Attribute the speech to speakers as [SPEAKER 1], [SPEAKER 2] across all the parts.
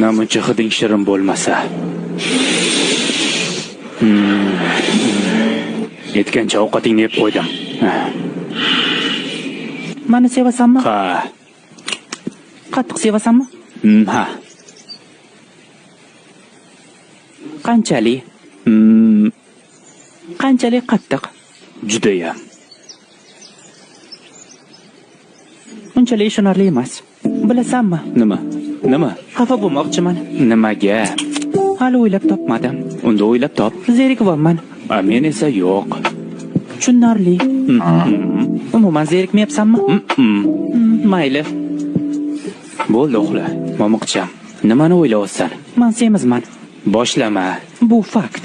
[SPEAKER 1] Namuncha hiding shirin bo'lmasa. Yetgancha ovqatingni yeb qo'ydim.
[SPEAKER 2] Mani sevasanmi?
[SPEAKER 1] Ha.
[SPEAKER 2] Qattiq sevasanmi?
[SPEAKER 1] Ha.
[SPEAKER 2] Qanchalik? Qanchalik qattiq?
[SPEAKER 1] Judayam.
[SPEAKER 2] Unchalik ishonarli emas. Bilasanmi?
[SPEAKER 1] Nima?
[SPEAKER 2] Xafa bo'lmoqchiman.
[SPEAKER 1] Nimaga?
[SPEAKER 2] Hali o'ylab topmadim.
[SPEAKER 1] Unda o'ylab top.
[SPEAKER 2] Zerikyapman.
[SPEAKER 1] Men esa yo'q.
[SPEAKER 2] Tushunarli. Umuman zerikmayapsanmi? Mayli.
[SPEAKER 1] Bo'ldi, uxla. Momiqcham. Nimani o'ylayapsan?
[SPEAKER 2] Men semizman.
[SPEAKER 1] Boshlama.
[SPEAKER 2] Bu fakt.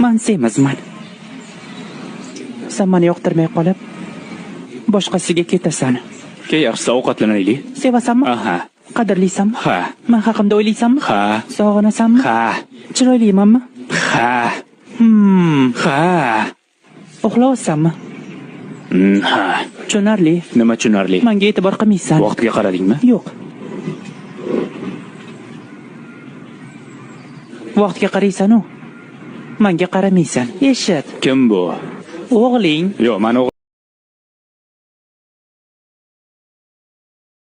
[SPEAKER 2] Men semizman. Sen meni yoqtirmay qolib, boshqasiga ketasan.
[SPEAKER 1] Yaxshisi ovqatlanaylik.
[SPEAKER 2] Sevasanmi?
[SPEAKER 1] Aha.
[SPEAKER 2] Qadrlaysanmi?
[SPEAKER 1] Ha.
[SPEAKER 2] Men haqimda o'ylaysanmi?
[SPEAKER 1] Ha.
[SPEAKER 2] Sog'inasanmi?
[SPEAKER 1] Ha.
[SPEAKER 2] Chiroylimanmi?
[SPEAKER 1] Ha. Ha.
[SPEAKER 2] Uxlayapsanmi?
[SPEAKER 1] Ha.
[SPEAKER 2] Tushunarli.
[SPEAKER 1] Nima tushunarli?
[SPEAKER 2] Menga e'tibor qilmaysan.
[SPEAKER 1] Vaqtga qaradingmi?
[SPEAKER 2] Yo'q. Vaqtga qaraysan-u. Menga qaramaysan. Eshit.
[SPEAKER 1] Kim bu?
[SPEAKER 2] O'g'ling.
[SPEAKER 1] Yo'q, men